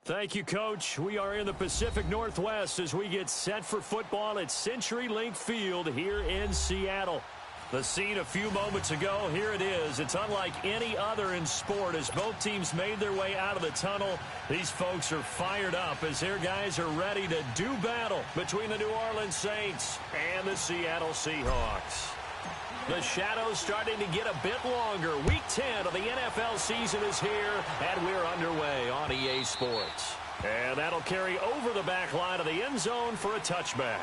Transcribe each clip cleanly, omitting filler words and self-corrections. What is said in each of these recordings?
Thank you, Coach. We are in the Pacific Northwest as we get set for football at CenturyLink Field here in Seattle. The scene a few moments ago, here it is. It's unlike any other in sport as both teams made their way out of the tunnel. These folks are fired up as their guys are ready to do battle between the New Orleans Saints and the Seattle Seahawks. The shadows starting to get a bit longer. Week 10 of the NFL season is here, and we're underway on EA Sports. And that'll carry over the back line of the end zone for a touchback.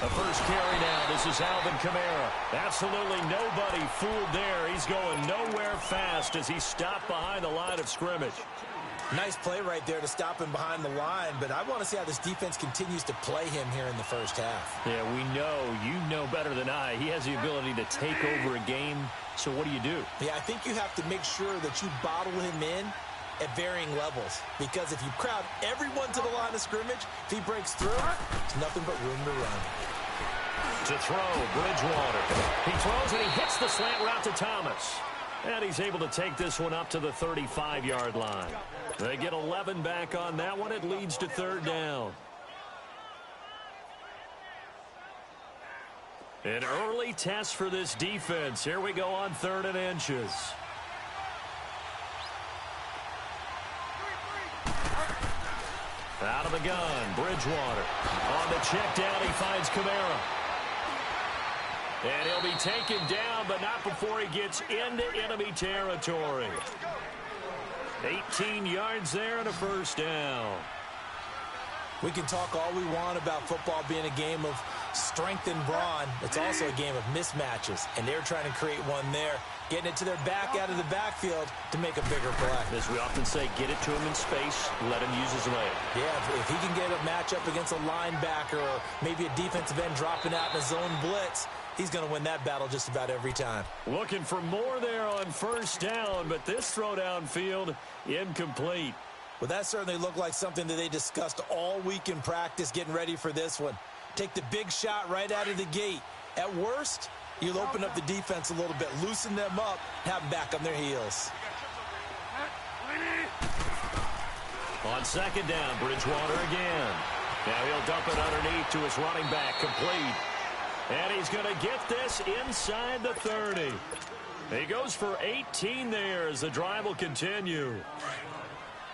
The first carry now. This is Alvin Kamara. Absolutely nobody fooled there. He's going nowhere fast as he stopped behind the line of scrimmage. Nice play right there to stop him behind the line, but I want to see how this defense continues to play him here in the first half. Yeah, you know better than I. He has the ability to take over a game, so what do you do? Yeah, I think you have to make sure that you bottle him in at varying levels, because if you crowd everyone to the line of scrimmage, if he breaks through, there's nothing but room to run. To throw, Bridgewater. He throws and he hits the slant route to Thomas. And he's able to take this one up to the 35-yard line. They get 11 back on that one. It leads to third down. An early test for this defense. Here we go on 3rd and inches. Out of the gun, Bridgewater. On the check down, he finds Kamara. And he'll be taken down, but not before he gets into enemy territory. 18 yards there and a first down. We can talk all we want about football being a game of strength and brawn. It's also a game of mismatches, and they're trying to create one there, getting it to their back out of the backfield to make a bigger play. As we often say, get it to him in space, let him use his leg. Yeah, if he can get a matchup against a linebacker or maybe a defensive end dropping out in a zone blitz, he's going to win that battle just about every time. Looking for more there on first down, but this throw downfield incomplete. Well, that certainly looked like something that they discussed all week in practice getting ready for this one. Take the big shot right out of the gate. At worst, you'll open up the defense a little bit, loosen them up, have them back on their heels. On second down, Bridgewater again. Now he'll dump it underneath to his running back, complete. And he's going to get this inside the 30. He goes for 18 there as the drive will continue.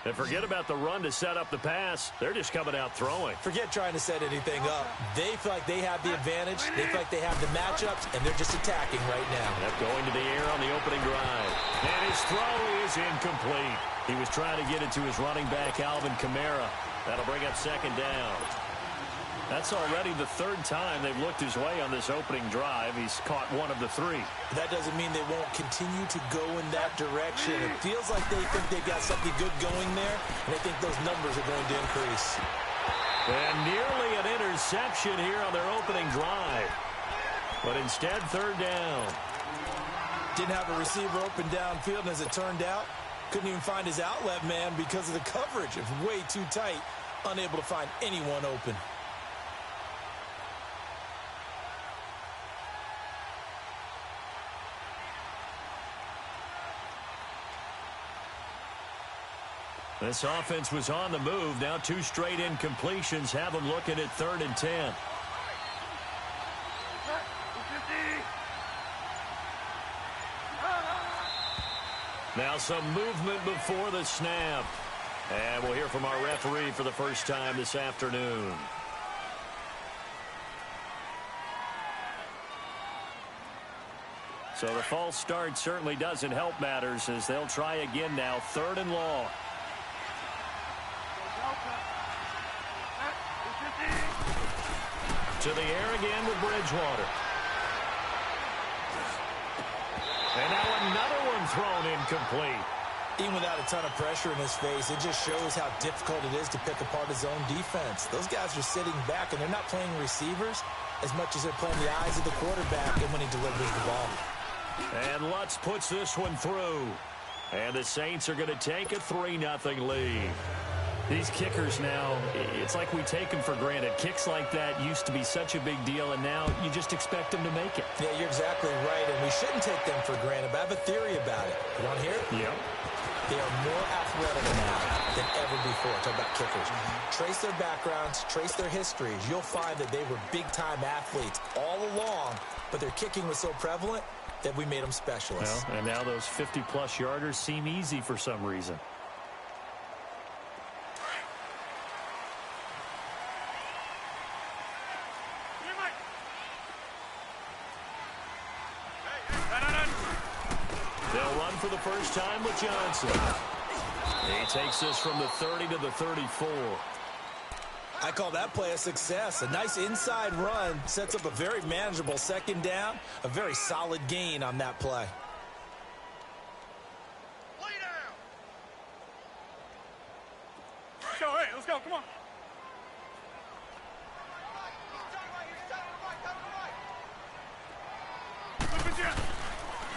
And forget about the run to set up the pass. They're just coming out throwing. Forget trying to set anything up. They feel like they have the advantage. They feel like they have the matchups, and they're just attacking right now. Yep, going to the air on the opening drive. And his throw is incomplete. He was trying to get it to his running back, Alvin Kamara. That'll bring up second down. That's already the 3rd time they've looked his way on this opening drive. He's caught one of the 3. That doesn't mean they won't continue to go in that direction. It feels like they think they've got something good going there, and I think those numbers are going to increase. And nearly an interception here on their opening drive. But instead, 3rd down. Didn't have a receiver open downfield, and as it turned out, couldn't even find his outlet man because of the coverage. It was way too tight, unable to find anyone open. This offense was on the move. Now 2 straight incompletions have them looking at 3rd and 10. Now some movement before the snap. And we'll hear from our referee for the first time this afternoon. So the false start certainly doesn't help matters as they'll try again now. 3rd and long. To the air again with Bridgewater. And now another one thrown incomplete. Even without a ton of pressure in his face, it just shows how difficult it is to pick apart his own defense. Those guys are sitting back, and they're not playing receivers as much as they're playing the eyes of the quarterback and when he delivers the ball. And Lutz puts this one through. And the Saints are going to take a 3-0 lead. These kickers now, it's like we take them for granted. Kicks like that used to be such a big deal, and now you just expect them to make it. Yeah, you're exactly right, and we shouldn't take them for granted, but I have a theory about it. You want to hear it? Yep. They are more athletic now than ever before. Talk about kickers. Trace their backgrounds, trace their histories. You'll find that they were big-time athletes all along, but their kicking was so prevalent that we made them specialists. Well, and now those 50-plus yarders seem easy for some reason. They'll run for the first time with Johnson. He takes this from the 30 to the 34. I call that play a success. A nice inside run sets up a very manageable second down, a very solid gain on that play. Lay down. Let's go, hey, let's go, come on.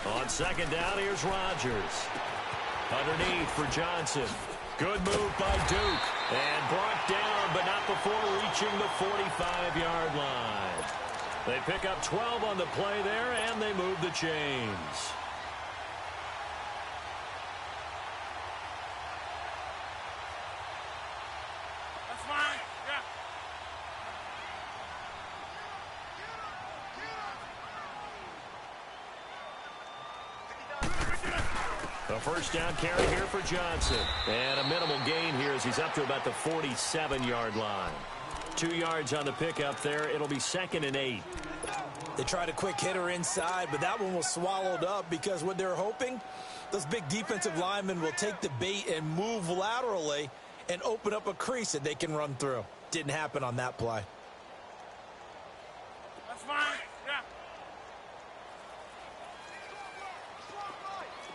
On second down, here's Rodgers. Underneath for Johnson. Good move by Duke. And brought down, but not before reaching the 45-yard line. They pick up 12 on the play there, and they move the chains. That's fine, yeah. A first down carry here for Johnson. And a minimal gain here as he's up to about the 47-yard line. 2 yards on the pickup there. It'll be 2nd and 8. They tried a quick hitter inside, but that one was swallowed up because what they're hoping, those big defensive linemen will take the bait and move laterally and open up a crease that they can run through. Didn't happen on that play. That's fine, yeah.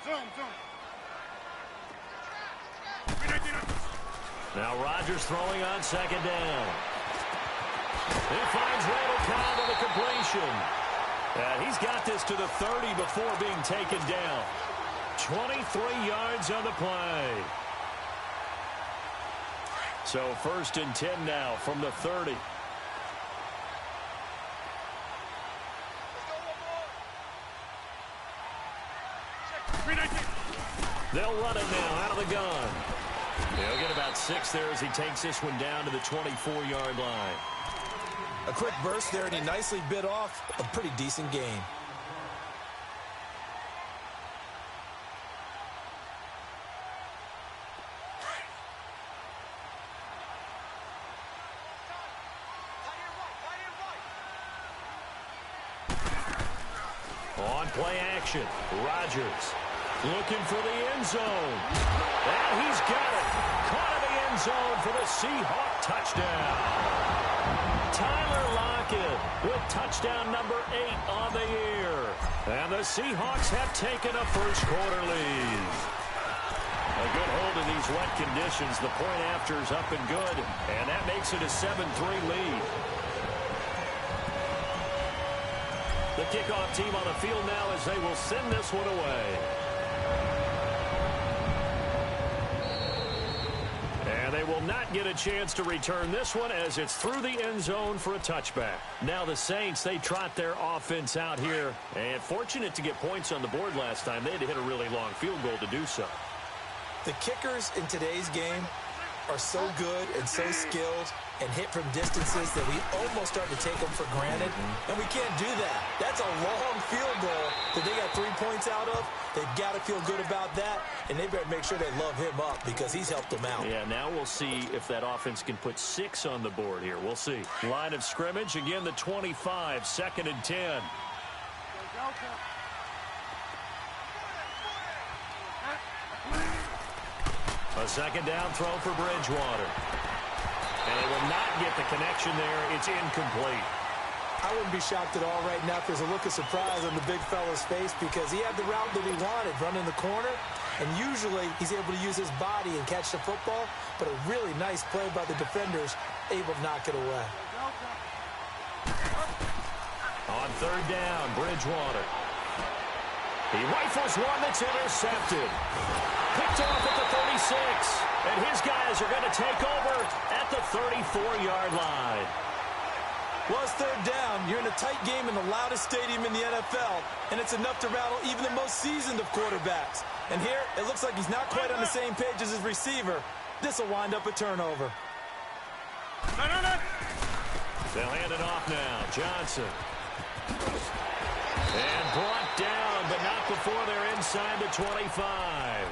Zoom. Now Rodgers throwing on second down. He finds Randall Cobb with a completion. And he's got this to the 30 before being taken down. 23 yards on the play. So 1st and 10 now from the 30. They'll run it now out of the gun. He'll get about 6 there as he takes this one down to the 24-yard line. A quick burst there, and he nicely bit off a pretty decent gain. On play action, Rodgers looking for the end zone. And he's got it. Caught in the end zone for the Seahawk touchdown. Tyler Lockett with touchdown number 8 on the year. And the Seahawks have taken a first-quarter lead. A good hold in these wet conditions. The point after is up and good. And that makes it a 7-3 lead. The kickoff team on the field now as they will send this one away. And they will not get a chance to return this one as it's through the end zone for a touchback. Now the Saints, they trot their offense out here. And fortunate to get points on the board last time. They had to hit a really long field goal to do so. The kickers in today's game are so good and so skilled and hit from distances that we almost start to take them for granted. And we can't do that. That's a long field goal that they got 3 points out of. They've got to feel good about that, and they better make sure they love him up because he's helped them out. Yeah, now we'll see if that offense can put 6 on the board here. We'll see. Line of scrimmage, again the 25, 2nd and 10. A second down throw for Bridgewater. And they will not get the connection there. It's incomplete. I wouldn't be shocked at all right now if there's a look of surprise on the big fella's face because he had the route that he wanted, running the corner, And usually he's able to use his body and catch the football, but a really nice play by the defenders, able to knock it away. On third down, Bridgewater. He rifles one that's intercepted. Picked off at the 36. And his guys are going to take over at the 34-yard line. Well, it's third down. You're in a tight game in the loudest stadium in the NFL, and it's enough to rattle even the most seasoned of quarterbacks. And here, it looks like he's not quite on the same page as his receiver. This will wind up a turnover. They'll hand it off now. Johnson. And brought down, but not before they're inside the 25.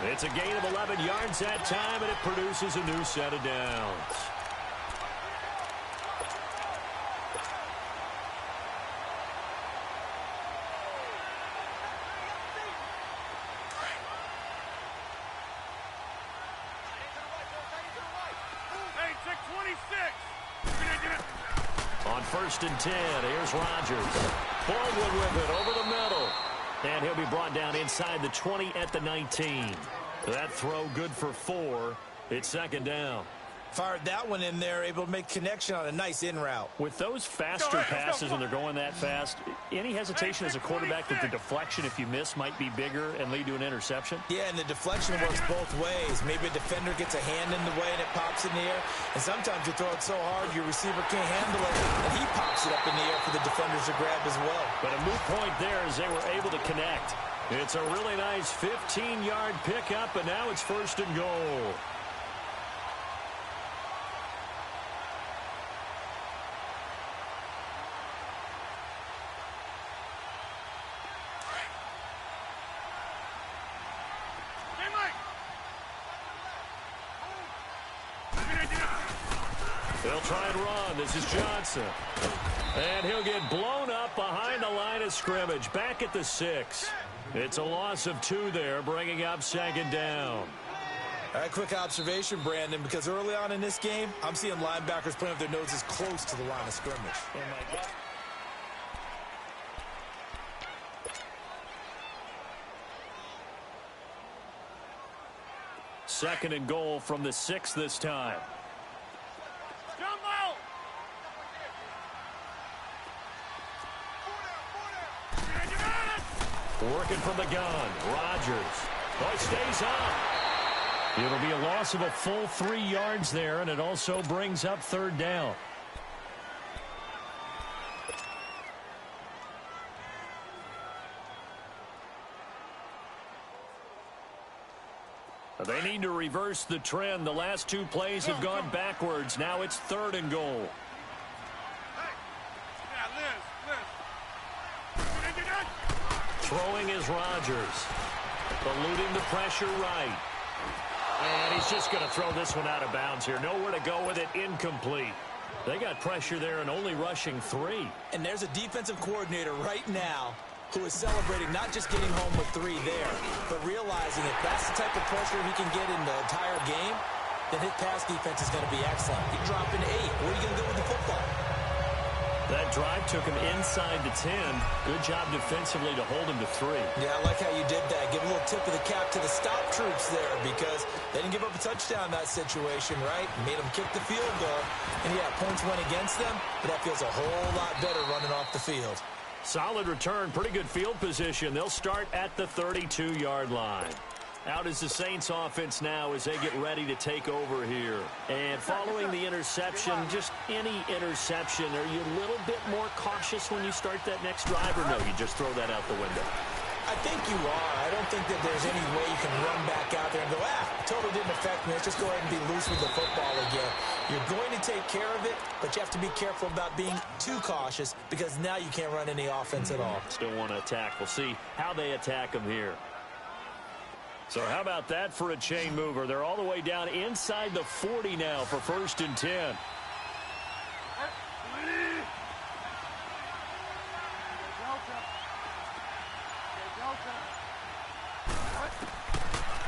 It's a gain of 11 yards that time, and it produces a new set of downs. On first and 10, here's Rodgers. Baldwin with it over the middle. And he'll be brought down inside the 20 at the 19. That throw good for 4. It's second down. Fired that one in there, able to make connection on a nice in route. With those faster passes when they're going that fast, any hesitation as a quarterback that the deflection, if you miss, might be bigger and lead to an interception? Yeah, and the deflection works both ways. Maybe a defender gets a hand in the way and it pops in the air. And sometimes you throw it so hard your receiver can't handle it, and he pops it up in the air for the defenders to grab as well. But a moot point there as they were able to connect. It's a really nice 15-yard pickup, and now it's first and goal. They'll try and run. This is Johnson. And he'll get blown up behind the line of scrimmage. Back at the 6. It's a loss of 2 there, bringing up second down. All right, quick observation, Brandon, because early on in this game, I'm seeing linebackers playing with their noses close to the line of scrimmage. Oh, my God. Second and goal from the 6 this time. Working from the gun. Rodgers. Oh, it stays up. It'll be a loss of a full 3 yards there, and it also brings up third down. They need to reverse the trend. The last 2 plays have gone backwards. Now it's third and goal. Throwing is Rodgers. Eluding the pressure right. And he's just going to throw this one out of bounds here. Nowhere to go with it. Incomplete. They got pressure there and only rushing 3. And there's a defensive coordinator right now who is celebrating not just getting home with 3 there, but realizing if that's the type of pressure he can get in the entire game, then his pass defense is going to be excellent. You're dropping 8. Where are you going to go with the football? That drive took him inside the 10. Good job defensively to hold him to 3. Yeah, I like how you did that. Give a little tip of the cap to the stop troops there because they didn't give up a touchdown in that situation, right? Made them kick the field goal. And, yeah, points went against them, but that feels a whole lot better running off the field. Solid return, pretty good field position. They'll start at the 32-yard line. Out is the Saints offense now as they get ready to take over here. And following the interception, just any interception, are you a little bit more cautious when you start that next drive, or no, you just throw that out the window? I think you are. I don't think that there's any way you can run back out there and go, it totally didn't affect me. Let's just go ahead and be loose with the football again. You're going to take care of it, but you have to be careful about being too cautious because now you can't run any offense at all. Still want to attack. We'll see how they attack them here. So how about that for a chain mover? They're all the way down inside the 40 now for first and 10.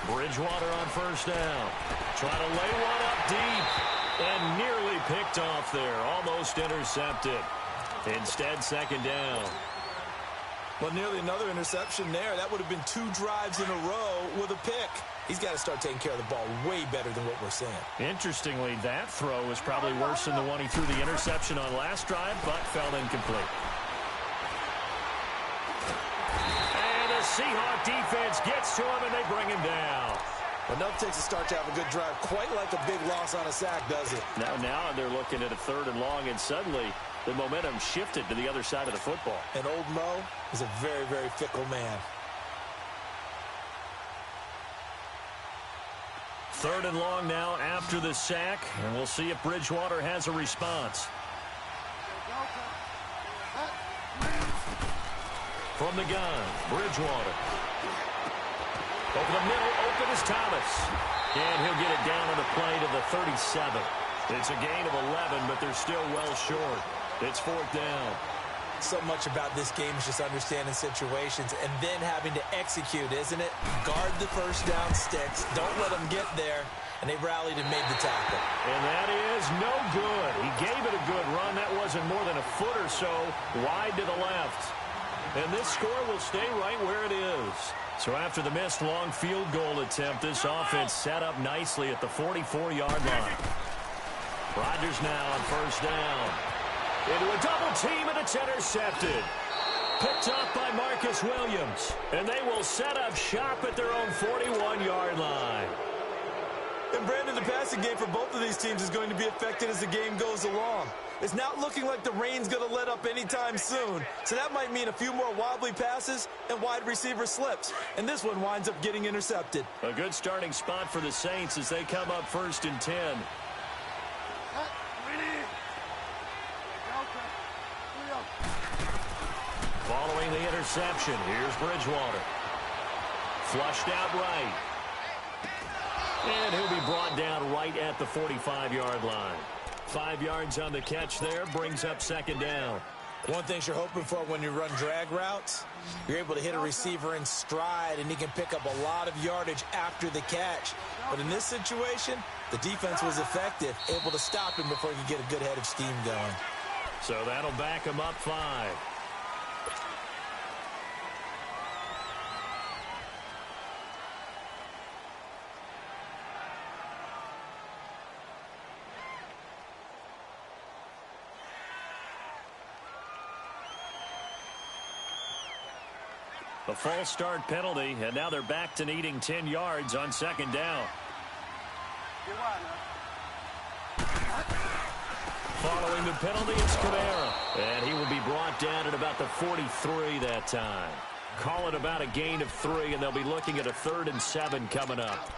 Bridgewater on first down. Trying to lay one up deep. And nearly picked off there. Almost intercepted. Instead, second down. Well, nearly another interception there. That would have been 2 drives in a row with a pick. He's got to start taking care of the ball way better than what we're seeing. Interestingly, that throw is probably worse than the one he threw the interception on last drive, but fell incomplete. And the Seahawk defense gets to him, and they bring him down. Enough takes a start to have a good drive. Quite like a big loss on a sack, does it? Now they're looking at a 3rd and long, and suddenly the momentum shifted to the other side of the football. And old Mo is a very, very fickle man. 3rd and long now after the sack, and we'll see if Bridgewater has a response. From the gun, Bridgewater. Over the middle, open is Thomas. And he'll get it down on the play to the 37. It's a gain of 11, but they're still well short. It's 4th down. So much about this game is just understanding situations and then having to execute, isn't it? Guard the first down sticks. Don't let them get there. And they rallied and made the tackle. And that is no good. He gave it a good run. That wasn't more than a foot or so wide to the left. And this score will stay right where it is. So after the missed long field goal attempt, this offense set up nicely at the 44-yard line. Rodgers now on 1st down. Into a double team, and it's intercepted. Picked off by Marcus Williams. And they will set up shop at their own 41-yard line. And Brandon, the passing game for both of these teams is going to be affected as the game goes along. It's not looking like the rain's going to let up anytime soon. So that might mean a few more wobbly passes and wide receiver slips. And this one winds up getting intercepted. A good starting spot for the Saints as they come up 1st and 10. Following the interception, here's Bridgewater. Flushed out right. And he'll be brought down right at the 45-yard line. 5 yards on the catch there, brings up 2nd down. One thing you're hoping for when you run drag routes, you're able to hit a receiver in stride, and he can pick up a lot of yardage after the catch. But in this situation, the defense was effective, able to stop him before he could get a good head of steam going. So that'll back him up 5. A false start penalty, and now they're back to needing 10 yards on 2nd down. Following the penalty, it's Kamara. And he will be brought down at about the 43 that time. Call it about a gain of 3, and they'll be looking at a 3rd and 7 coming up.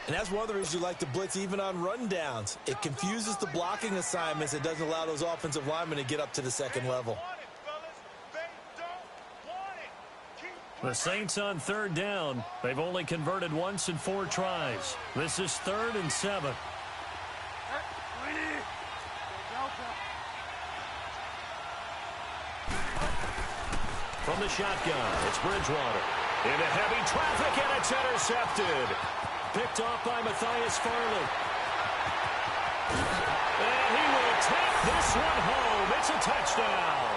And that's one of the reasons you like to blitz even on rundowns. It confuses the blocking assignments. It doesn't allow those offensive linemen to get up to the 2nd level. The Saints on 3rd down. They've only converted once in 4 tries. This is 3rd and 7. From the shotgun, it's Bridgewater. Into heavy traffic, and it's intercepted. Picked off by Matthias Farley. And he will take this one home. It's a touchdown.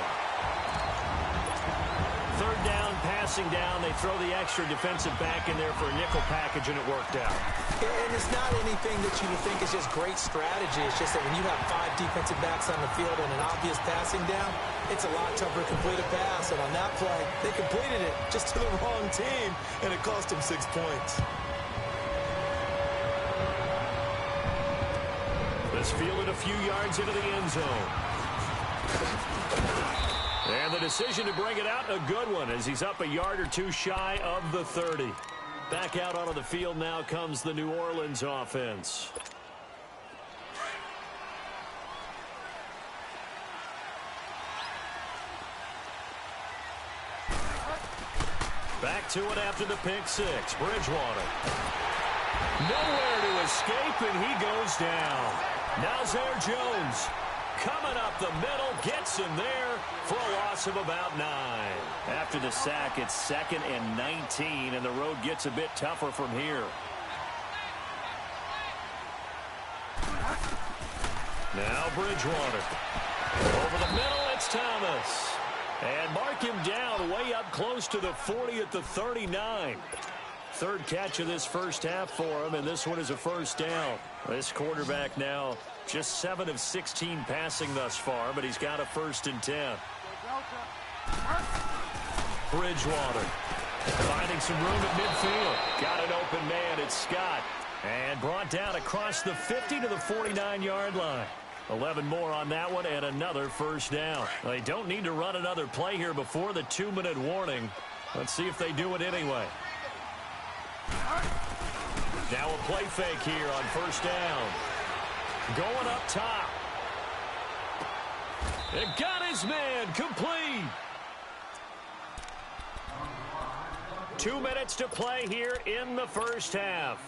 3rd down, passing down. They throw the extra defensive back in there for a nickel package, and it worked out. And it's not anything that you would think is just great strategy. It's just that when you have 5 defensive backs on the field and an obvious passing down, it's a lot tougher to complete a pass. And on that play, they completed it just to the wrong team, and it cost them 6 points. This fielded a few yards into the end zone. And the decision to bring it out, a good one, as he's up a yard or 2 shy of the 30. Back out onto the field now comes the New Orleans offense. Back to it after the pick 6. Bridgewater. Nowhere to escape, and he goes down. Now Zare Jones coming up the middle, gets him there for a loss of about 9. After the sack, it's 2nd and 19, and the road gets a bit tougher from here. Now Bridgewater. Over the middle, it's Thomas. And mark him down way up close to the 40 at the 39. Third catch of this first half for him, and this one is a first down. This quarterback now just 7 of 16 passing thus far, but he's got a 1st and 10. Bridgewater finding some room at midfield. Got an open man. It's Scott. And brought down across the 50 to the 49-yard line. 11 more on that one and another first down. They don't need to run another play here before the 2-minute warning. Let's see if they do it anyway. Now a play fake here on first down. Going up top. It got his man complete. 2 minutes to play here in the first half.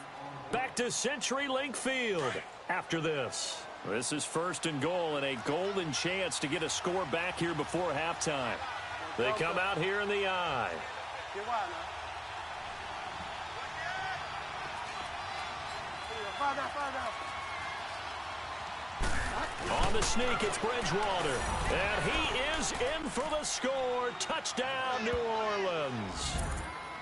Back to CenturyLink Field after this. This is 1st and goal and a golden chance to get a score back here before halftime. They come out here in the I. On the sneak, it's Bridgewater. And he is in for the score. Touchdown, New Orleans.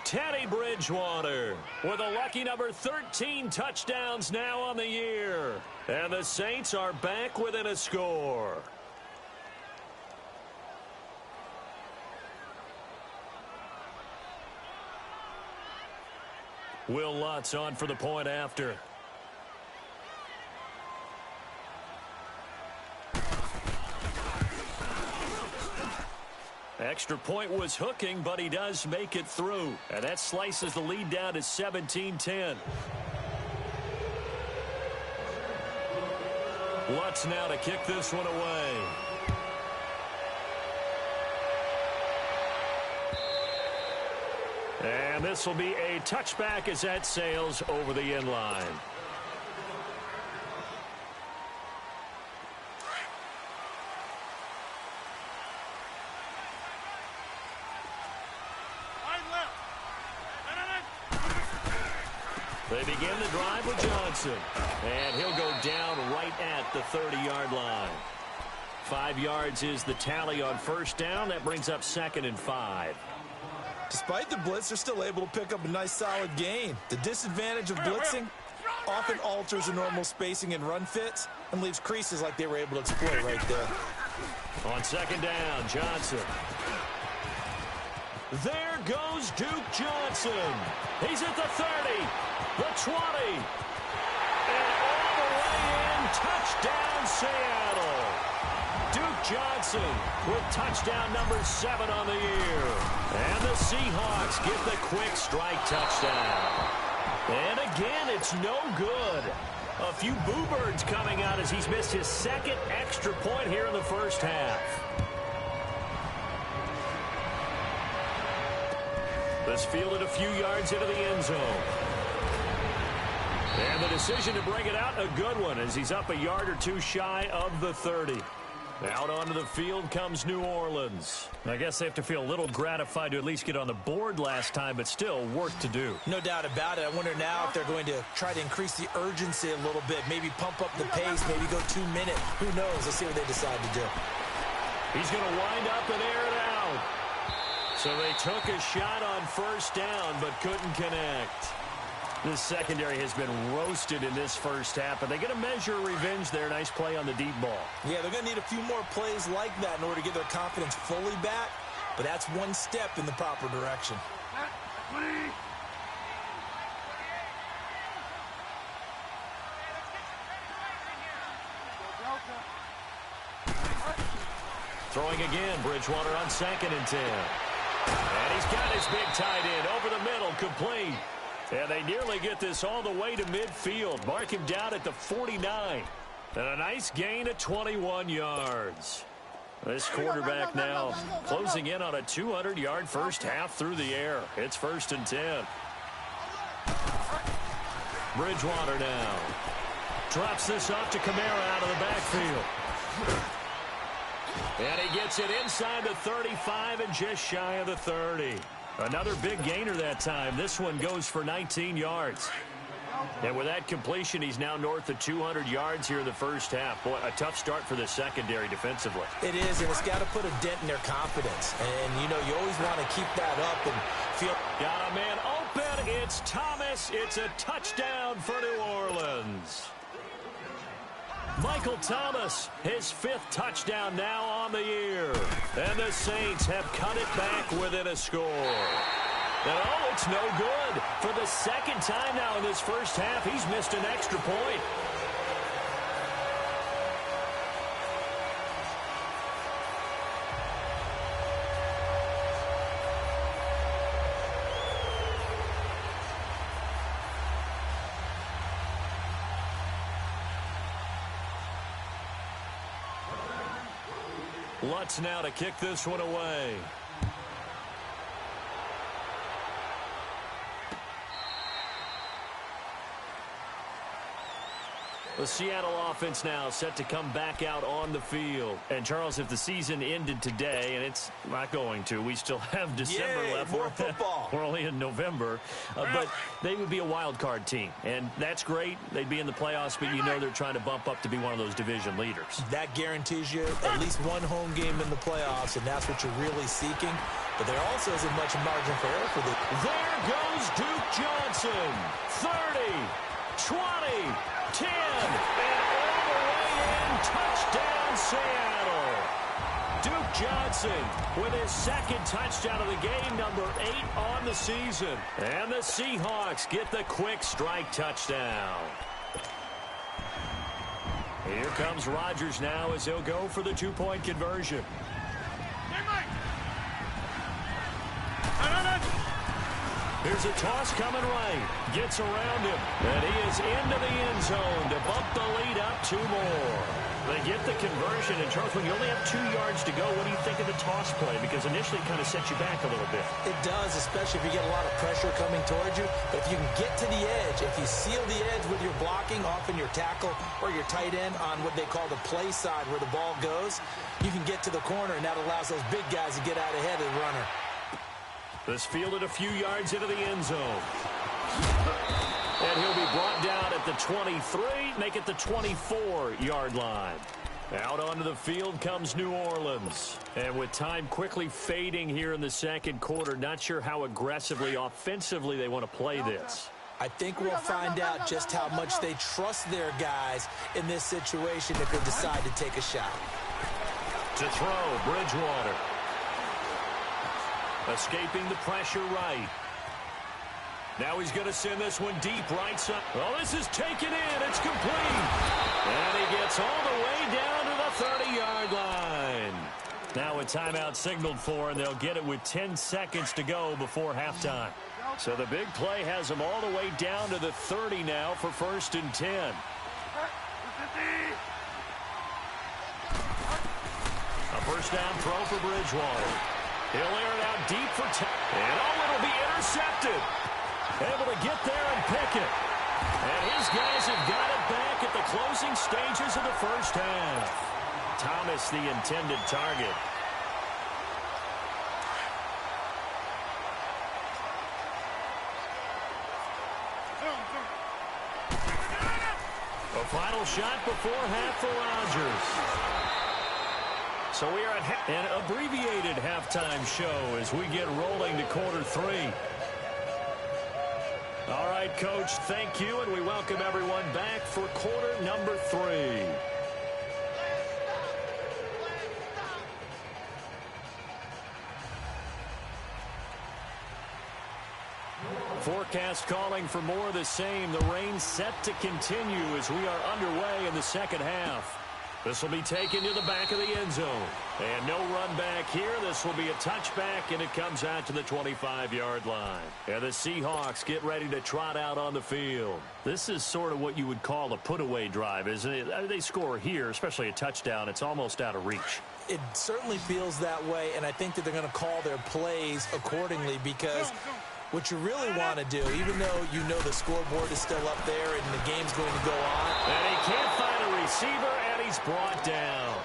Teddy Bridgewater with a lucky number 13 touchdowns now on the year. And the Saints are back within a score. Will Lutz on for the point after. Extra point was hooking, but he does make it through. And that slices the lead down to 17-10. Lutz now to kick this one away. And this will be a touchback as that sails over the end line. They begin the drive with Johnson. And he'll go down right at the 30-yard line. 5 yards is the tally on first down. That brings up 2nd and 5. Despite the blitz, they're still able to pick up a nice, solid gain. The disadvantage of blitzing often alters the normal spacing and run fits and leaves creases like they were able to exploit right there. On 2nd down, Johnson. There goes Duke Johnson. He's at the 30, the 20, and all the way in. Touchdown, Seattle. Duke Johnson with touchdown number 7 on the year. And the Seahawks get the quick strike touchdown. And again, it's no good. A few boo birds coming out as he's missed his 2nd extra point here in the first half. This fielded a few yards into the end zone. And the decision to bring it out, a good one, as he's up a yard or two shy of the 30. Out onto the field comes New Orleans. I guess they have to feel a little gratified to at least get on the board last time, but still work to do. No doubt about it. I wonder now if they're going to try to increase the urgency a little bit, maybe pump up the pace, maybe go 2 minute. Who knows? Let's see what they decide to do. He's going to wind up and air it out. So they took a shot on first down, but couldn't connect. This secondary has been roasted in this first half, but they get a measure of revenge there. Nice play on the deep ball. Yeah, they're going to need a few more plays like that in order to get their confidence fully back, but that's one step in the proper direction. Throwing again, Bridgewater on 2nd and 10. And he's got his big tight end over the middle, complete. And they nearly get this all the way to midfield. Mark him down at the 49. And a nice gain of 21 yards. This quarterback now closing in on a 200-yard first half through the air. It's 1st and 10. Bridgewater now. Drops this off to Kamara out of the backfield. And he gets it inside the 35 and just shy of the 30. Another big gainer that time. This one goes for 19 yards. And with that completion, he's now north of 200 yards here in the first half. Boy, a tough start for the secondary defensively. It is, and it's got to put a dent in their confidence. And, you know, you always want to keep that up and feel. Got a man open. It's Thomas. It's a touchdown for New Orleans. Michael Thomas, his 5th touchdown now on the year. And the Saints have cut it back within a score. No, it's no good. For the second time now in this first half, he's missed an extra point. Lutz now to kick this one away. The Seattle offense now set to come back out on the field. And, Charles, if the season ended today, and it's not going to, we still have December left. More football. We're only in November. But they would be a wild card team. And that's great. They'd be in the playoffs, but you know they're trying to bump up to be one of those division leaders. That guarantees you at least one home game in the playoffs, and that's what you're really seeking. But there also isn't much margin for error for the. There goes Duke Johnson. 30, 20, 10, and all the way in, touchdown Seattle. Duke Johnson with his 2nd touchdown of the game, number 8 on the season. And the Seahawks get the quick strike touchdown. Here comes Rodgers now as he'll go for the 2-point conversion. Here's a toss coming right. Gets around him. And he is into the end zone to bump the lead up 2 more. They get the conversion. And, Charles, when you only have 2 yards to go, what do you think of the toss play? Because initially it kind of sets you back a little bit. It does, especially if you get a lot of pressure coming towards you. But if you can get to the edge, if you seal the edge with your blocking, often your tackle or your tight end on what they call the play side where the ball goes, you can get to the corner, and that allows those big guys to get out ahead of the runner. This fielded a few yards into the end zone. And he'll be brought down at the 23, make it the 24-yard line. Out onto the field comes New Orleans. And with time quickly fading here in the second quarter, not sure how aggressively, offensively they want to play this. I think we'll find out just how much they trust their guys in this situation if they decide to take a shot. To throw, Bridgewater. Escaping the pressure right. Now he's going to send this one deep right side. Well, this is taken in. It's complete. And he gets all the way down to the 30-yard line. Now a timeout signaled for, and they'll get it with 10 seconds to go before halftime. So the big play has them all the way down to the 30 now for 1st and 10. A first down throw for Bridgewater. He'll air it out deep for and it'll be intercepted. Able to get there and pick it. And his guys have got it back at the closing stages of the first half. Thomas, the intended target. A final shot before half for Rodgers. So we are at an abbreviated halftime show as we get rolling to quarter 3. All right, Coach, thank you, and we welcome everyone back for quarter number 3. Forecast calling for more of the same. The rain set to continue as we are underway in the second half. This will be taken to the back of the end zone. And no run back here. This will be a touchback, and it comes out to the 25-yard line. And the Seahawks get ready to trot out on the field. This is sort of what you would call a put-away drive, isn't it? They score here, especially a touchdown. It's almost out of reach. It certainly feels that way, and I think that they're going to call their plays accordingly because what you really want to do, even though you know the scoreboard is still up there and the game's going to go on. And he can't find a receiver, and he's brought down.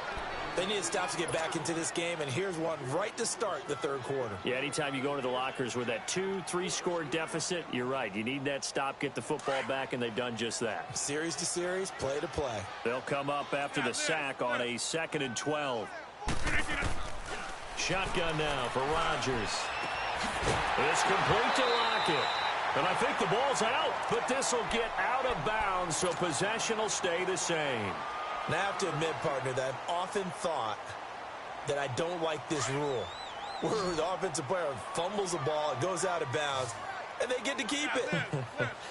They need stops to get back into this game, and here's one right to start the third quarter. Yeah, anytime you go into the lockers with that 2-3 score deficit, you're right. You need that stop, get the football back, and they've done just that. Series to series, play to play. They'll come up after the sack on a 2nd and 12. Shotgun now for Rodgers. It's complete to Lockett. And I think the ball's out, but this will get out of bounds, so possession will stay the same. And I have to admit, partner, that I've often thought that I don't like this rule, where the offensive player fumbles the ball, it goes out of bounds, and they get to keep it.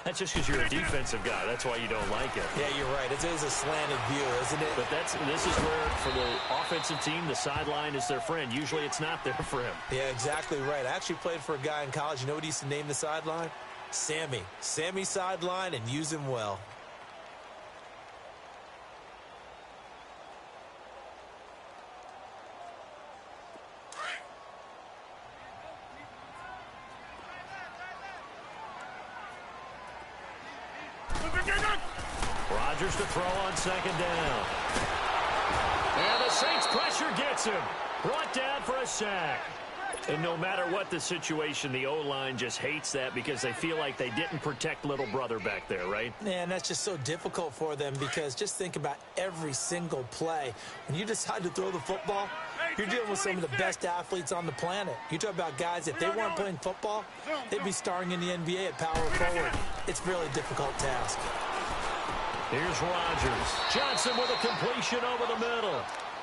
That's just because you're a defensive guy. That's why you don't like it. Yeah, you're right. It is a slanted view, isn't it? But this is where, for the offensive team, the sideline is their friend. Usually it's not their friend. Yeah, exactly right. I actually played for a guy in college. You know what he used to name the sideline? Sammy. Sammy sideline, and use him well. Rodgers to throw on 2nd down. And the Saints pressure gets him. Brought down for a sack. And no matter what the situation, the O-line just hates that because they feel like they didn't protect little brother back there, right? Man, that's just so difficult for them because just think about every single play. When you decide to throw the football, you're dealing with some of the best athletes on the planet. You talk about guys, if they weren't playing football, they'd be starring in the NBA at power forward. It's a really difficult task. Here's Rodgers. Johnson with a completion over the middle.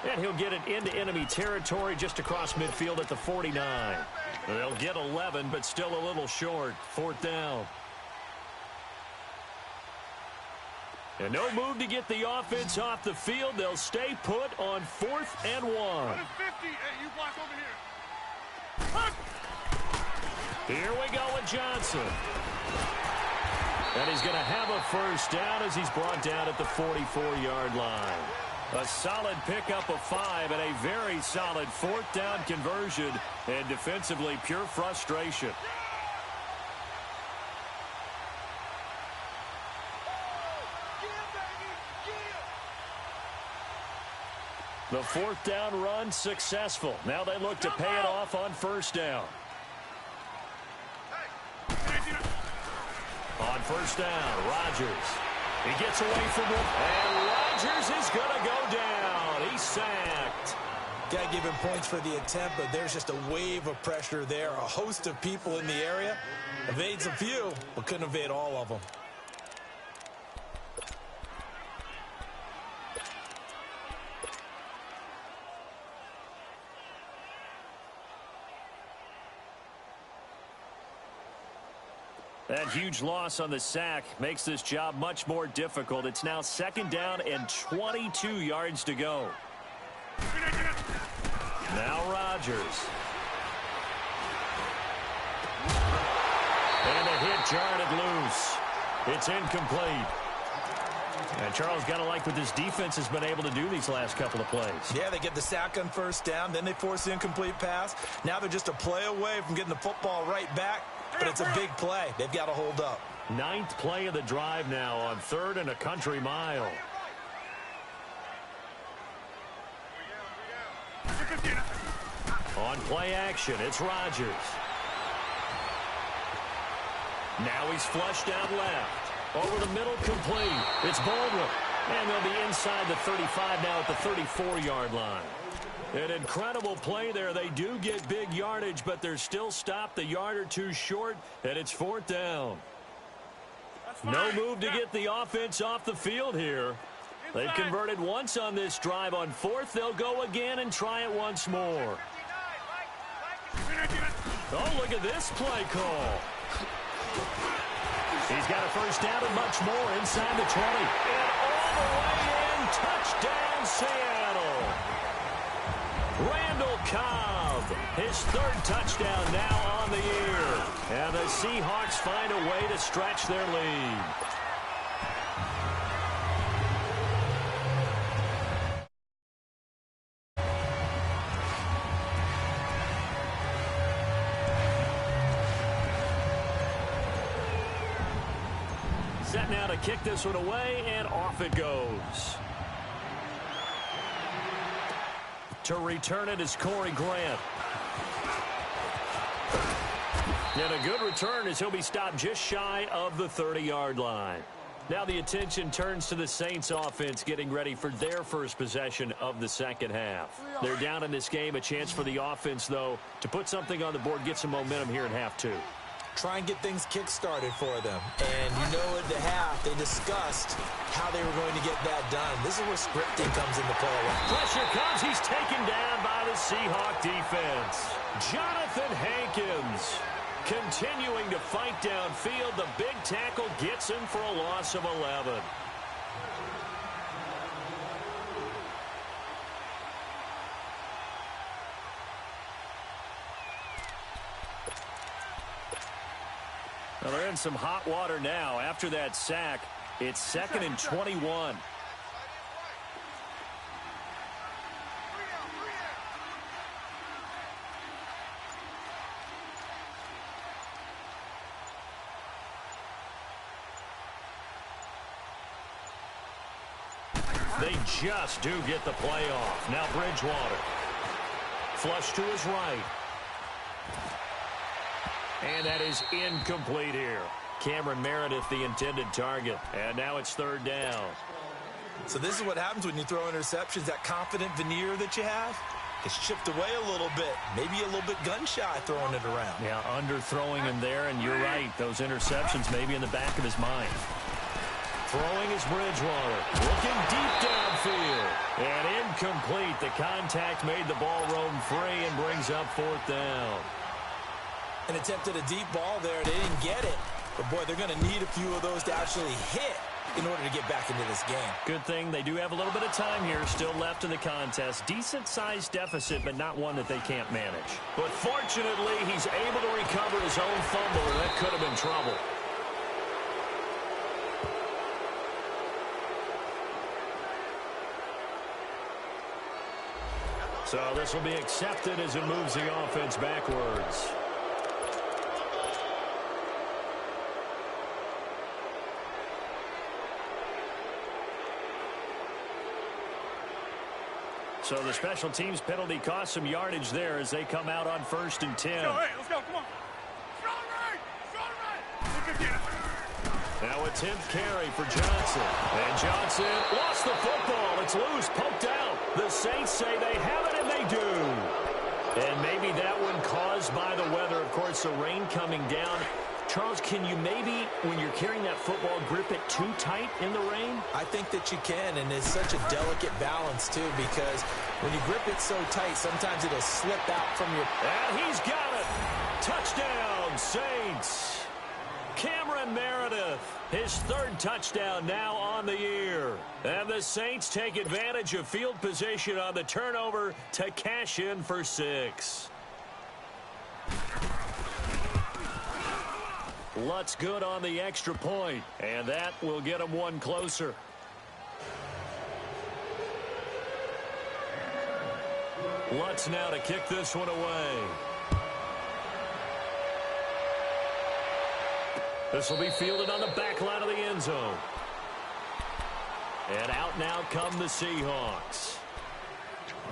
And he'll get it into enemy territory just across midfield at the 49. They'll get 11, but still a little short. 4th down. And no move to get the offense off the field. They'll stay put on 4th and 1. Hey, you block over here. Here we go with Johnson. And he's going to have a first down as he's brought down at the 44-yard line. A solid pickup of 5 and a very solid 4th down conversion. And defensively, pure frustration. The 4th down run successful. Now they look to pay it off on 1st down. On 1st down, Rodgers. He gets away from it, and Rodgers is going to go down. He's sacked. Got to give him points for the attempt, but there's just a wave of pressure there. A host of people in the area. Evades a few, but couldn't evade all of them. That huge loss on the sack makes this job much more difficult. It's now 2nd down and 22 yards to go. Now Rodgers. And a hit jarred it loose. It's incomplete. And Charles, got to like what this defense has been able to do these last couple of plays. Yeah, they get the sack on 1st down, then they force the incomplete pass. Now they're just a play away from getting the football right back. But it's a big play. They've got to hold up. 9th play of the drive now on 3rd and a country mile. On play action, it's Rodgers. Now he's flushed out left. Over the middle, complete. It's Baldwin. And they'll be inside the 35 now at the 34-yard line. An incredible play there. They do get big yardage, but they're still stopped a yard or two short, and it's 4th down. No move to get the offense off the field here. They've converted once on this drive. On 4th, they'll go again and try it once more. Oh, look at this play call. He's got a first down and much more inside the 20. And all the way in, touchdown Seattle. Randall Cobb, his 3rd touchdown now on the year. And the Seahawks find a way to stretch their lead. Set now to kick this one away, and off it goes. To return it is Corey Grant. And a good return as he'll be stopped just shy of the 30-yard line. Now the attention turns to the Saints offense getting ready for their first possession of the second half. They're down in this game. A chance for the offense, though, to put something on the board, get some momentum here in half two. Try and get things kick-started for them. And you know at the half, they discussed how they were going to get that done. This is where scripting comes into play. Pressure comes. He's taken down by the Seahawk defense. Jonathan Hankins continuing to fight downfield. The big tackle gets him for a loss of 11. Well, they're in some hot water now. After that sack, it's 2nd and 21. They just do get the play off. Now Bridgewater. Flush to his right. And that is incomplete here. Cameron Meredith, the intended target. And now it's 3rd down. So this is what happens when you throw interceptions. That confident veneer that you have gets chipped away a little bit. Maybe a little bit gun-shy throwing it around. Yeah, underthrowing him there, and you're right. Those interceptions may be in the back of his mind. Throwing is Bridgewater. Looking deep downfield. And incomplete. The contact made the ball roam free and brings up 4th down. And attempted a deep ball there. They didn't get it. But, boy, they're going to need a few of those to actually hit in order to get back into this game. Good thing they do have a little bit of time here still left in the contest. Decent-sized deficit, but not one that they can't manage. But fortunately, he's able to recover his own fumble, and that could have been trouble. So this will be accepted as it moves the offense backwards. So the special teams penalty cost some yardage there as they come out on 1st and 10. Let's go, hey, let's go, come on. Let's go, right. Now a 10th carry for Johnson. And Johnson lost the football. It's loose, poked out. The Saints say they have it, and they do. And maybe that one caused by the weather. Of course, the rain coming down. Charles, can you maybe, when you're carrying that football, grip it too tight in the rain? I think that you can, and it's such a delicate balance, too, because when you grip it so tight, sometimes it'll slip out from your... And he's got it. Touchdown, Saints. Cameron Meredith, his 3rd touchdown now on the year. And the Saints take advantage of field position on the turnover to cash in for 6. Lutz good on the extra point, and that will get him one closer. Lutz now to kick this one away. This will be fielded on the back line of the end zone. And out now come the Seahawks.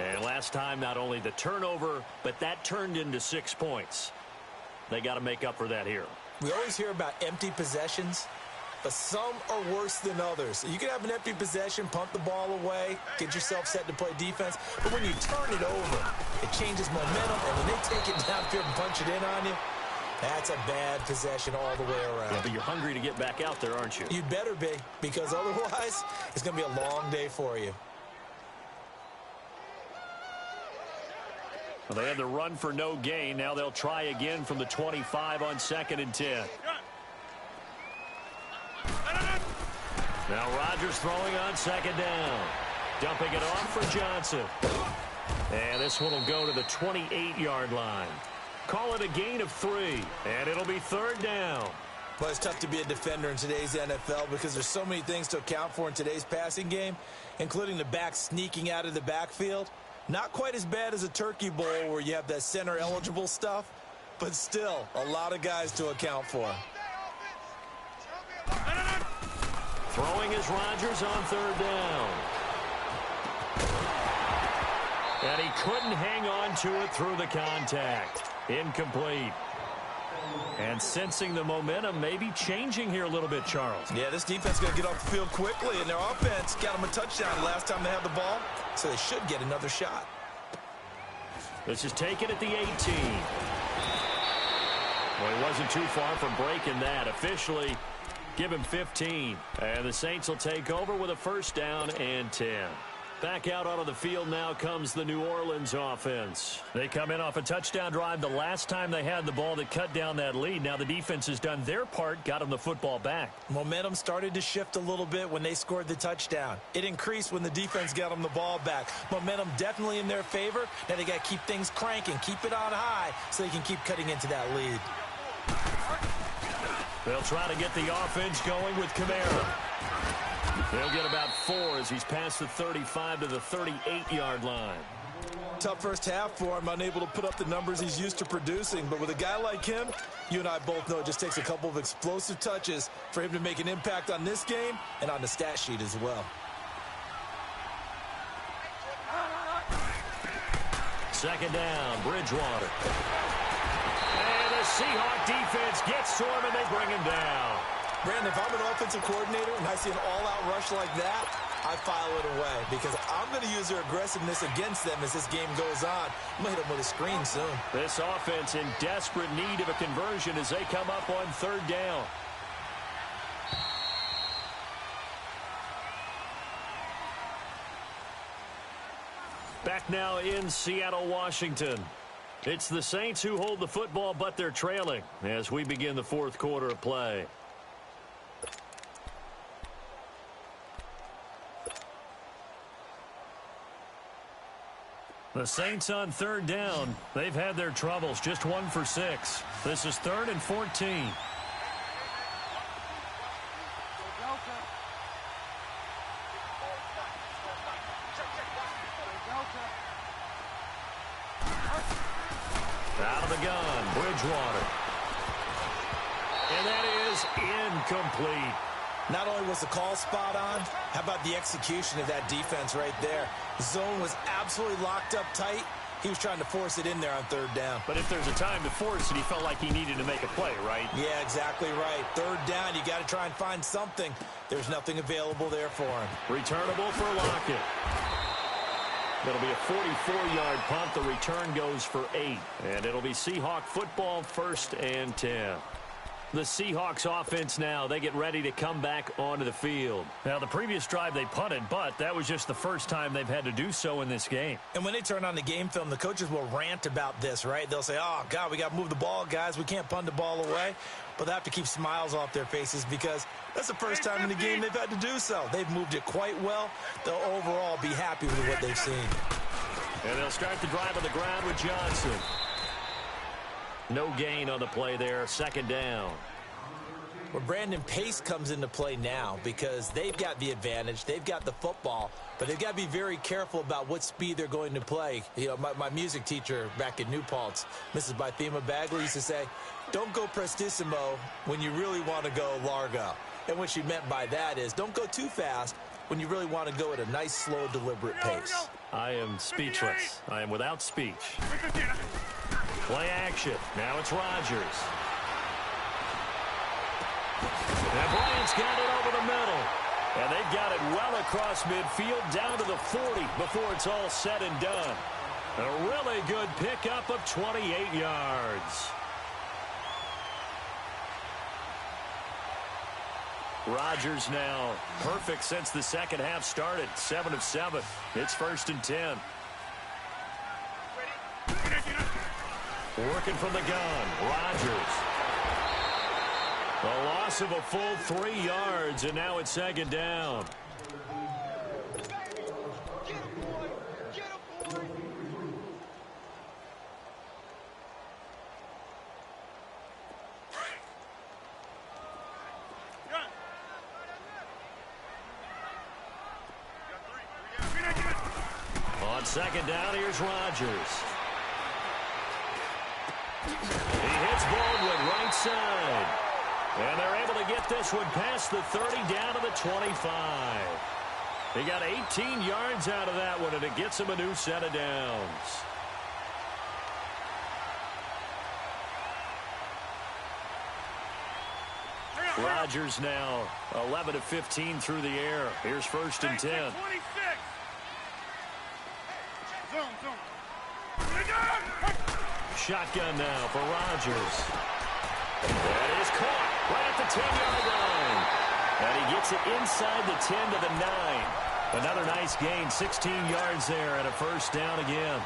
And last time, not only the turnover, but that turned into 6 points. They got to make up for that here. We always hear about empty possessions, but some are worse than others. You can have an empty possession, punt the ball away, get yourself set to play defense, but when you turn it over, it changes momentum, and when they take it downfield and punch it in on you, that's a bad possession all the way around. Yeah, but you're hungry to get back out there, aren't you? You'd better be, because otherwise, it's going to be a long day for you. Well, they had the run for no gain. Now they'll try again from the 25 on 2nd and 10. Now Rodgers throwing on 2nd down. Dumping it off for Johnson. And this one will go to the 28-yard line. Call it a gain of 3, and it'll be 3rd down. Well, it's tough to be a defender in today's NFL because there's so many things to account for in today's passing game, including the back sneaking out of the backfield. Not quite as bad as a turkey bowl where you have that center-eligible stuff, but still a lot of guys to account for. Throwing is Rodgers on 3rd down. And he couldn't hang on to it through the contact. Incomplete. And sensing the momentum maybe changing here a little bit, Charles. Yeah, this defense going to get off the field quickly, and their offense got them a touchdown last time they had the ball, so they should get another shot. This is taken at the 18. Well, he wasn't too far from breaking that. Officially, give him 15. And the Saints will take over with a first down and 10. Back out onto the field now comes the New Orleans offense. They come in off a touchdown drive the last time they had the ball that cut down that lead. Now the defense has done their part, got them the football back. Momentum started to shift a little bit when they scored the touchdown. It increased when the defense got them the ball back. Momentum definitely in their favor. Now they got to keep things cranking, keep it on high so they can keep cutting into that lead. They'll try to get the offense going with Kamara. They'll get about 4 as he's past the 35 to the 38-yard line. Tough first half for him, unable to put up the numbers he's used to producing. But with a guy like him, you and I both know it just takes a couple of explosive touches for him to make an impact on this game and on the stat sheet as well. Second down, Bridgewater. And the Seahawk defense gets to him, and they bring him down. Brandon, if I'm an offensive coordinator and I see an all-out rush like that, I file it away because I'm going to use their aggressiveness against them as this game goes on. I'm going to hit them with a screen soon. This offense in desperate need of a conversion as they come up on third down. Back now in Seattle, Washington. It's the Saints who hold the football, but they're trailing as we begin the fourth quarter of play. The Saints on third down. They've had their troubles. Just 1 for 6. This is 3rd and 14. Out of the gun, Bridgewater. And that is incomplete. Not only was the call spot on, how about the execution of that defense right there? Zone was absolutely locked up tight. He was trying to force it in there on third down. But if there's a time to force it, he felt like he needed to make a play, right? Yeah, exactly right. Third down, you got to try and find something. There's nothing available there for him. Returnable for Lockett. That'll be a 44-yard punt. The return goes for 8. And it'll be Seahawk football, 1st and 10. The Seahawks offense now, they get ready to come back onto the field. Now, the previous drive they punted, but that was just the first time they've had to do so in this game. And when they turn on the game film, the coaches will rant about this, right? They'll say, oh, God, we got to move the ball, guys. We can't punt the ball away. But they have to keep smiles off their faces because that's the first time in the game they've had to do so. They've moved it quite well. They'll overall be happy with what they've seen. And they'll start the drive on the ground with Johnson. No gain on the play there. 2nd down. Well, Brandon, pace comes into play now because they've got the advantage. They've got the football, but they've got to be very careful about what speed they're going to play. You know, my music teacher back in New Paltz, Mrs. Bythema Bagley, used to say, don't go prestissimo when you really want to go largo. And what she meant by that is don't go too fast when you really want to go at a nice, slow, deliberate pace. I am speechless. I am without speech. Play action. Now it's Rodgers. And Bryant's got it over the middle. And they've got it well across midfield down to the 40 before it's all said and done. A really good pickup of 28 yards. Rodgers now perfect since the second half started. 7 of 7. It's 1st and 10. Working from the gun. Rodgers. A loss of a full 3 yards, and now it's 2nd down. On 2nd down, here's Rodgers. He hits Baldwin right side. And they're able to get this one past the 30 down to the 25. He got 18 yards out of that one, and it gets him a new set of downs. Rodgers now 11 of 15 through the air. Here's 1st and 10. 26. Zoom. Shotgun now for Rodgers. That is caught right at the 10-yard line. And he gets it inside the 10 to the 9. Another nice gain, 16 yards there, and a 1st down again.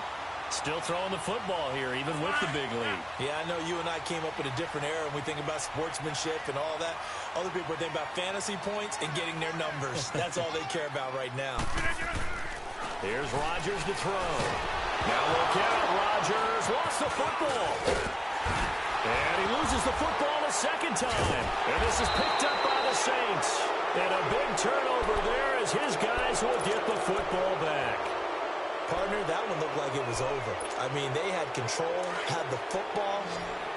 Still throwing the football here, even with the big lead. Yeah, I know you and I came up in a different era when we think about sportsmanship and all that. Other people think about fantasy points and getting their numbers. That's all they care about right now. Here's Rodgers to throw. Now look out, Rodgers lost the football. And he loses the football a second time. And this is picked up by the Saints. And a big turnover there as his guys will get the football back. Partner, that one looked like it was over. I mean, they had control, had the football,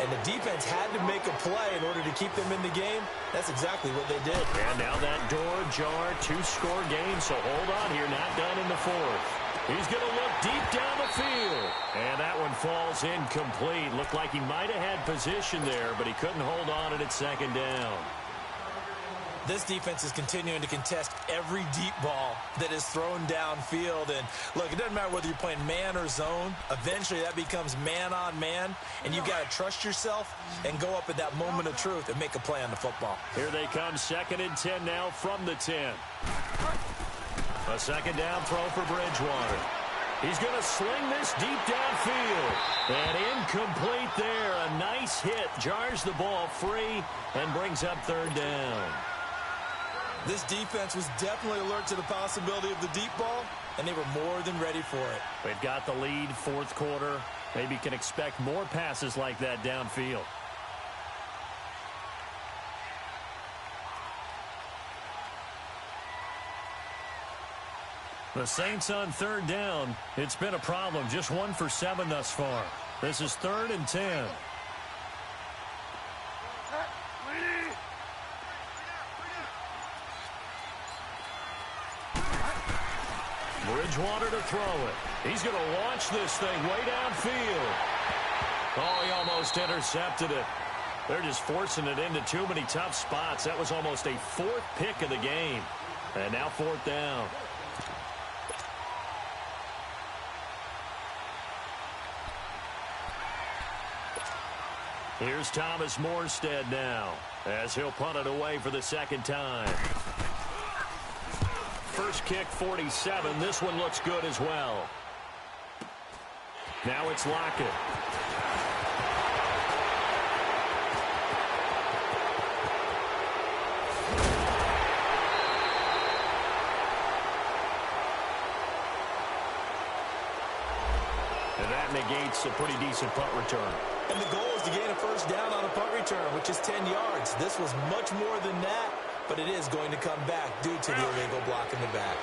and the defense had to make a play in order to keep them in the game. That's exactly what they did. And now that door ajar, 2-score game, so hold on here, not done in the 4th. He's going to look deep down the field. And that one falls incomplete. Looked like he might have had position there, but he couldn't hold on at its 2nd down. This defense is continuing to contest every deep ball that is thrown downfield. And, look, it doesn't matter whether you're playing man or zone. Eventually, that becomes man-on-man, and you've got to trust yourself and go up at that moment of truth and make a play on the football. Here they come, 2nd and 10 now from the 10. A 2nd down throw for Bridgewater. He's going to sling this deep downfield. And incomplete there. A nice hit. Jars the ball free and brings up 3rd down. This defense was definitely alert to the possibility of the deep ball, and they were more than ready for it. They've got the lead, 4th quarter. Maybe can expect more passes like that downfield. The Saints on 3rd down. It's been a problem. Just 1 for 7 thus far. This is 3rd and 10. Bridgewater to throw it. He's going to launch this thing way downfield. Oh, he almost intercepted it. They're just forcing it into too many tough spots. That was almost a 4th pick of the game. And now 4th down. Here's Thomas Morstead now as he'll punt it away for the 2nd time. First kick, 47. This one looks good as well. Now it's Lockett. And that negates a pretty decent punt return. And the goal is to gain a 1st down on a punt return, which is 10 yards. This was much more than that, but it is going to come back due to the illegal block in the back.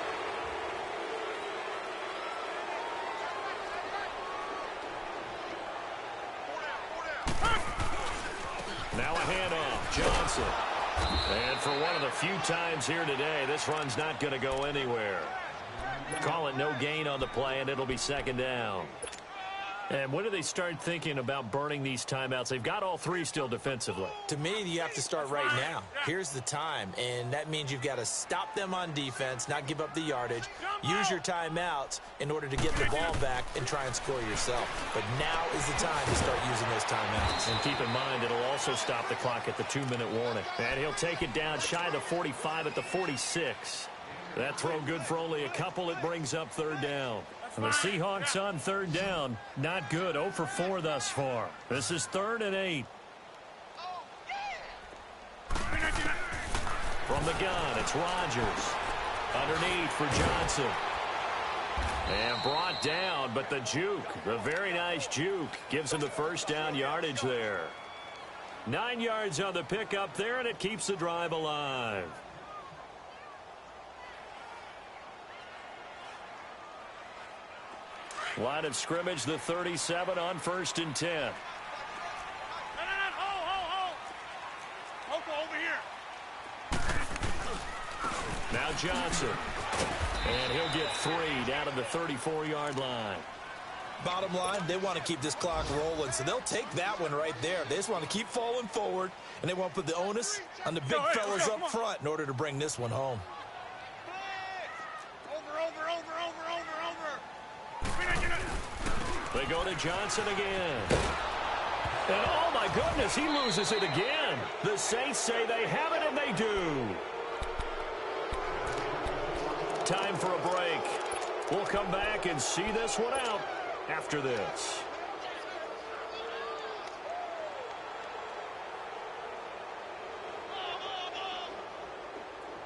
Now a handoff, Johnson. And for one of the few times here today, this run's not going to go anywhere. Call it no gain on the play, and it'll be 2nd down. And when do they start thinking about burning these timeouts? They've got all 3 still defensively. To me, you have to start right now. Here's the time, and that means you've got to stop them on defense, not give up the yardage, use your timeouts in order to get the ball back and try and score yourself. But now is the time to start using those timeouts. And keep in mind, it'll also stop the clock at the 2-minute warning. And he'll take it down shy of the 45 at the 46. That throw good for only a couple. It brings up 3rd down. And the Seahawks on 3rd down. Not good. 0 for 4 thus far. This is 3rd and 8. From the gun, it's Rodgers. Underneath for Johnson. And brought down, but the juke, the very nice juke, gives him the 1st down yardage there. 9 yards on the pickup there, and it keeps the drive alive. Line of scrimmage, the 37 on 1st and 10. No, hold. Over here. Now Johnson. And he'll get 3 down to the 34-yard line. Bottom line, they want to keep this clock rolling, so they'll take that one right there. They just want to keep falling forward, and they want to put the onus on the big fellas up front in order to bring this one home. They go to Johnson again. And oh my goodness, he loses it again. The Saints say they have it, and they do. Time for a break. We'll come back and see this one out after this.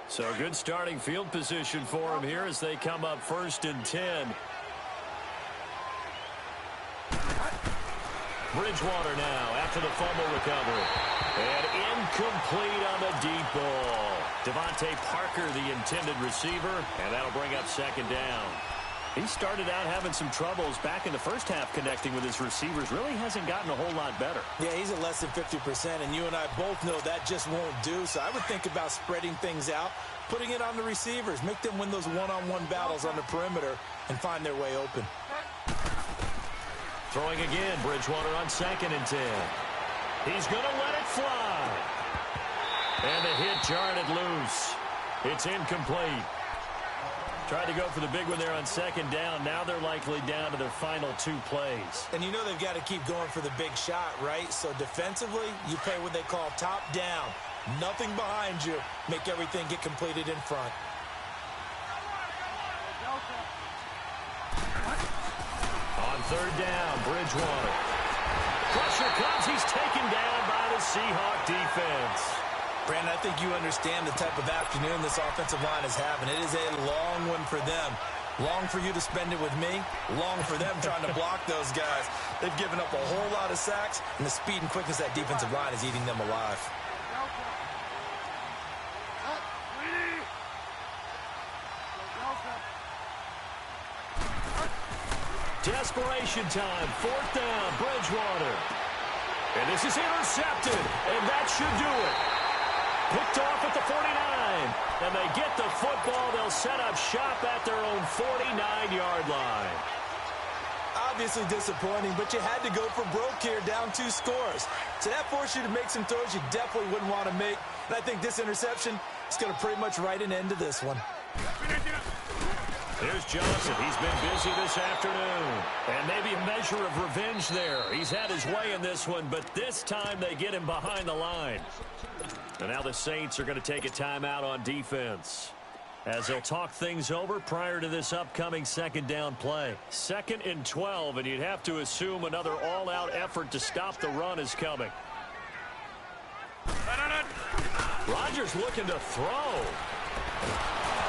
So good starting field position for them here as they come up 1st and 10. Bridgewater now after the fumble recovery. And incomplete on the deep ball. Devontae Parker, the intended receiver, and that'll bring up 2nd down. He started out having some troubles back in the first half connecting with his receivers. Really hasn't gotten a whole lot better. Yeah, he's at less than 50%, and you and I both know that just won't do. So I would think about spreading things out, putting it on the receivers, make them win those one-on-one battles on the perimeter, and find their way open. Throwing again, Bridgewater on 2nd and 10. He's going to let it fly. And the hit jarred it loose. It's incomplete. Tried to go for the big one there on 2nd down. Now they're likely down to their final 2 plays. And you know they've got to keep going for the big shot, right? So defensively, you play what they call top down. Nothing behind you. Make everything get completed in front. On 3rd down, Bridgewater. Pressure comes. He's taken down by the Seahawk defense. Brandon, I think you understand the type of afternoon this offensive line is having. It is a long one for them. Long for you to spend it with me. Long for them trying to block those guys. They've given up a whole lot of sacks, and the speed and quickness of that defensive line is eating them alive. Desperation time. 4th down, Bridgewater. And this is intercepted, and that should do it. Picked off at the 49. And they get the football. They'll set up shop at their own 49-yard line. Obviously disappointing, but you had to go for broke here, down 2 scores. So that forced you to make some throws you definitely wouldn't want to make. And I think this interception is going to pretty much write an end to this one. Here's Johnson. He's been busy this afternoon. And maybe a measure of revenge there. He's had his way in this one, but this time they get him behind the line. And now the Saints are going to take a timeout on defense as they'll talk things over prior to this upcoming 2nd down play. 2nd and 12, and you'd have to assume another all-out effort to stop the run is coming. Rodgers looking to throw.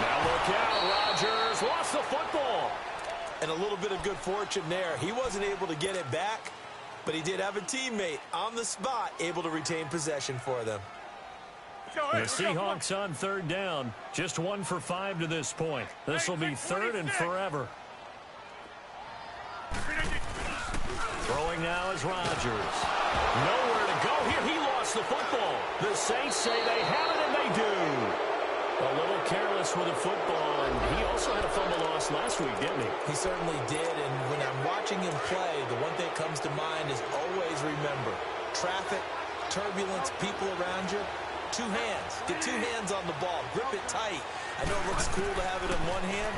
Now look out, Rodgers lost the football. And a little bit of good fortune there. He wasn't able to get it back, but he did have a teammate on the spot able to retain possession for them. The Seahawks on 3rd down. Just 1 for 5 to this point. This will be 3rd and forever. Throwing now is Rodgers. Nowhere to go here. He lost the football. The Saints say they have it, and they do. A little careless with the football, and he also had a fumble loss last week, didn't he? He certainly did, and when I'm watching him play, the one thing that comes to mind is always remember, traffic, turbulence, people around you, 2 hands. Get 2 hands on the ball. Grip it tight. I know it looks cool to have it in one hand.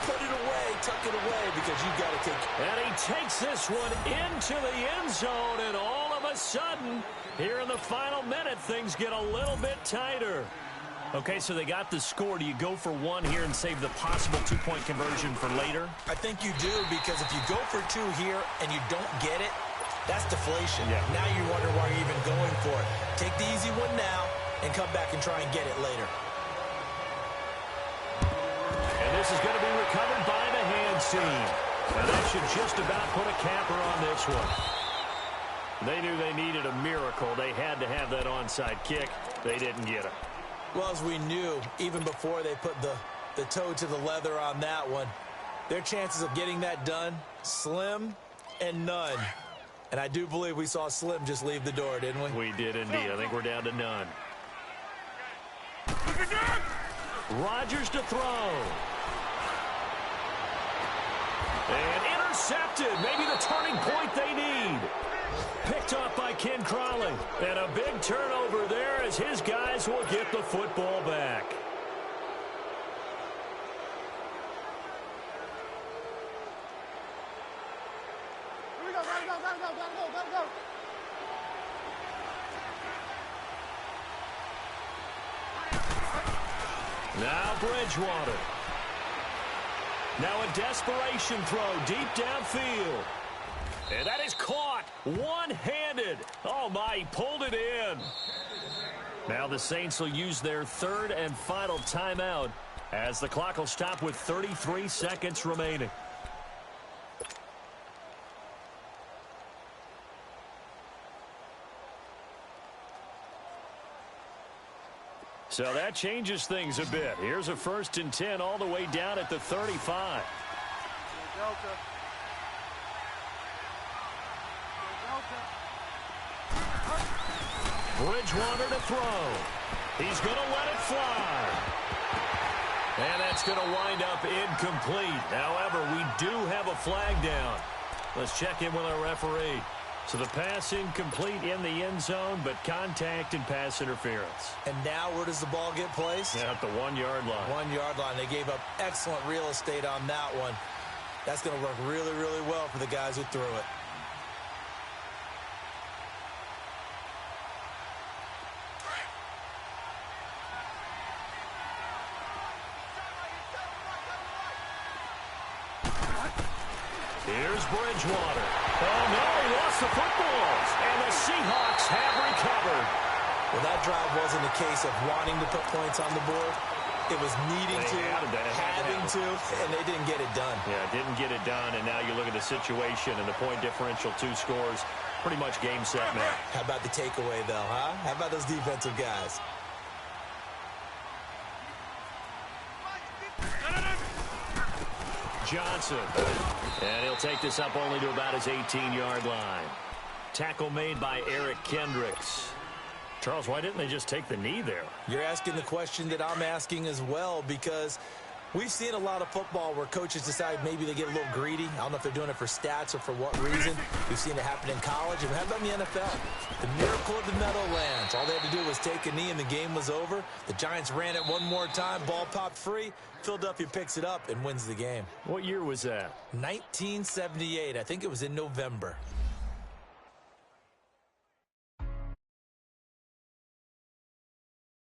Put it away, tuck it away, because you've got to take it. And he takes this one into the end zone, and all of a sudden, here in the final minute, things get a little bit tighter. Okay, so they got the score. Do you go for 1 here and save the possible 2-point conversion for later? I think you do, because if you go for 2 here and you don't get it, that's deflation. Yeah. Now you wonder why you're even going for it. Take the easy one now and come back and try and get it later. And this is going to be recovered by the hands team. And that should just about put a capper on this one. They knew they needed a miracle. They had to have that onside kick. They didn't get it. Well, as we knew, even before they put the toe to the leather on that one, their chances of getting that done, slim and none. And I do believe we saw Slim just leave the door, didn't we? We did indeed. I think we're down to none. Rodgers to throw. And intercepted. Maybe the turning point they need. Picked off by Ken Crawley. And a big turnover there as his guys will get the football back. Here we go, gotta go. Now Bridgewater. Now a desperation throw deep downfield. And that is caught one-handed. Oh, my, he pulled it in. Now the Saints will use their third and final timeout as the clock will stop with 33 seconds remaining. So that changes things a bit. Here's a 1st and 10 all the way down at the 35. Bridgewater to throw. He's going to let it fly. And that's going to wind up incomplete. However, we do have a flag down. Let's check in with our referee. So the pass incomplete in the end zone, but contact and pass interference. And now where does the ball get placed? Yeah, at the 1-yard line. 1-yard line. They gave up excellent real estate on that one. That's going to work really, really well for the guys who threw it. Here's Bridgewater. Oh, no, he lost the footballs. And the Seahawks have recovered. Well, that drive wasn't a case of wanting to put points on the board. It was needing to, having to, and they didn't get it done. Yeah, didn't get it done, and now you look at the situation and the point differential, 2 scores, pretty much game, set, match. How about the takeaway, though, huh? How about those defensive guys? Johnson. And he'll take this up only to about his 18-yard line. Tackle made by Eric Kendricks. Charles, why didn't they just take the knee there? You're asking the question that I'm asking as well, because we've seen a lot of football where coaches decide maybe they get a little greedy. I don't know if they're doing it for stats or for what reason. We've seen it happen in college, and how about in the NFL? The miracle of the Meadowlands. All they had to do was take a knee, and the game was over. The Giants ran it one more time. Ball popped free. Philadelphia picks it up and wins the game. What year was that? 1978. I think it was in November.